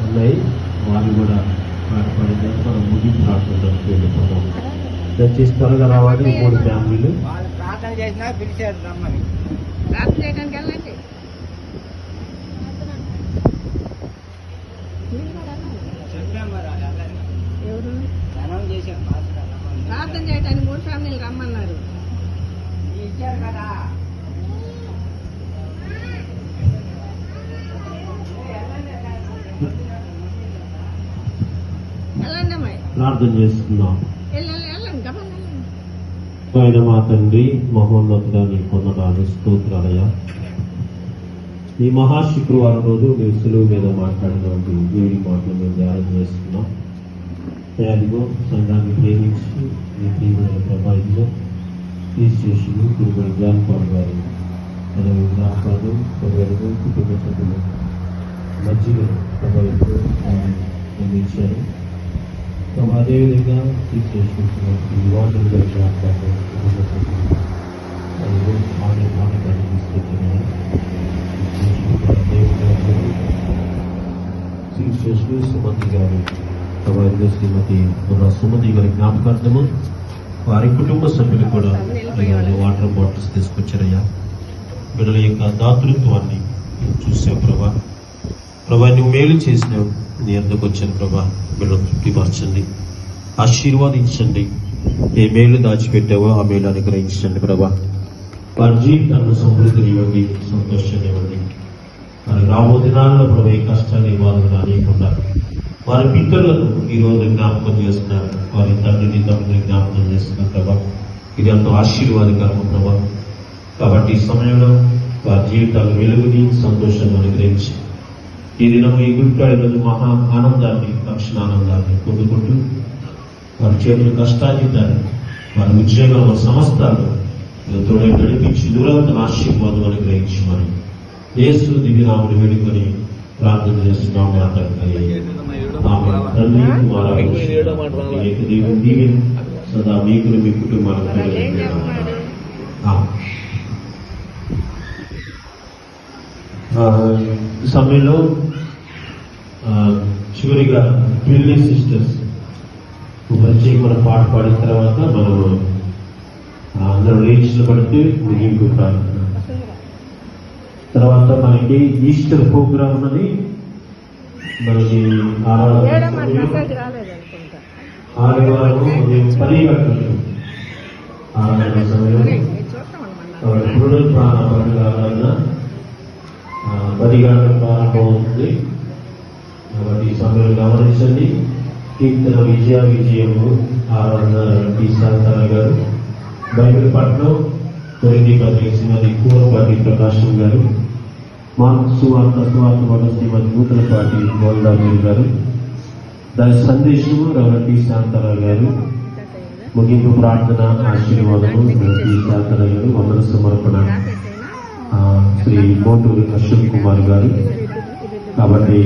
ఉన్నాయి, వాళ్ళు కూడా పాటపడిన మనం ముగింపు ప్రార్థనలోకి వెళ్ళిపోతాం. దయచేసి త్వరగా రావాలి. 3 ఫ్యామిలీలు ప్రార్థన చేసినా పిలిచారు రమ్మని. ప్రార్థన చేయడానికి వెళ్ళండి. ఎవరు ప్రార్థన చేయడానికి 3 ఫ్యామిలీలు రమ్మన్నారు. ఇచ్చారు కదా. వెళ్ళండి అమ్మాయి, ప్రార్థన చేస్తున్నాం. వెళ్ళండి గమని వెళ్ళండి. ఆయన మా తండ్రి మహోన్నతుడా, నీ కొందనాలు స్తోత్రాలయ. ఈ మహాశుక్రవారం రోజు మీరు సులువు మీద మాట్లాడినటువంటి దేవుడి మాటలు మేము ధ్యానం చేస్తున్నాం. అదిగో సంఘాన్ని ప్రేమించి మీ ప్రియమైన ప్రభావిలో తీసేసులు తిరుమల జాన్పాడు గారు జ్ఞాపకాలు ప్రభావితం కుటుంబ సభ్యులు మధ్యలో ప్రభావితం అందించారు. అదేవిధంగా తీసేసుకుంటున్నటువంటి యువకులు జ్ఞాపకాలు కుటుంబ సభ్యులు తీసుకుంటున్నారు. సుమతి గారు ప్రభావిత శ్రీమతి సుమతి గారి జ్ఞాపకార్థము వారి కుటుంబ సభ్యులు కూడా వాటర్ బాటిల్స్ తీసుకొచ్చారయ్యా. బిడ్డల యొక్క దాతృత్వాన్ని చూసే ప్రభా నువ్వు మేలు చేసినావు. నీ ఎందుకు వచ్చాను ప్రభా, బిడ్డలు తృప్తిపరచండి, ఆశీర్వాదించండి. ఏ మేలు దాచిపెట్టావో ఆ మేలు అనుగ్రహించండి ప్రభా. వారి జీవితాలను సమృద్ధిని ఇవ్వండి, సంతోషాన్ని ఇవ్వండి. వారి రాబో దినాల్లో ప్రభు ఏ కష్టాన్ని బాధలు రానియకుండా వారి పితరులను ఈరోజు జ్ఞాపకం చేస్తున్నారు. వారి తండ్రిని జ్ఞాపకం చేస్తున్నారు ప్రభా. ఇది ఎంతో ఆశీర్వాదకరము ప్రభా. కాబట్టి ఈ సమయంలో వారి జీవితాలు వెలుగుని సంతోషాన్ని అనుగ్రహించి ఈ దినము ఈ గుంటాడి రోజు మహా ఆనందాన్ని, రక్షణ ఆనందాన్ని పొందుకుంటూ వారి చేతులు కష్టాతీతాన్ని, వారి ఉద్యోగాల సమస్తాలు తోడే నడిపించి దూరంతో ఆశీర్వాదం అనుగ్రహించమని యేసు దివ్యనామమును వేడుకొని ప్రార్థన చేస్తున్నాం. సదా మీకు మీ కుటుంబాలకు సమయంలో చివరిగా పెళ్లి సిస్టర్స్ ప్రత్యేకమైన పాట పాడిన తర్వాత మనము అందరూ లేచిన పడితే ముగింపు ప్రార్థన. తర్వాత మనకి ఈస్టర్ ప్రోగ్రామ్ ఉన్నది. మనకి ఆదివారం 10 గంటలకు ఆరాధన సమయంలో పునరుత్థాన పండుగ ఆరాధన 10 గంటలకు ప్రారంభం అవుతుంది. కాబట్టి ఈ సమయంలో గమనించండి. కీర్తన విజయము ఆరాధన టి శాంతారావు గారు, బైబిల్ పట్నం తొలిపతి శ్రీమతి కూరపాటి ప్రకాశం గారు, మార్క్ సువార్త పట్ల శ్రీమతి నూతనపాటి గోల్దామీర్ గారు, దాని సందేశము రవణ టి శాంతారావు గారు, ముగింపు ప్రార్థన ఆశీర్వాదము టి శాంతారావు గారు, వందన సమర్పణ శ్రీ కోటూరి అశోక్ కుమార్ గారు. కాబట్టి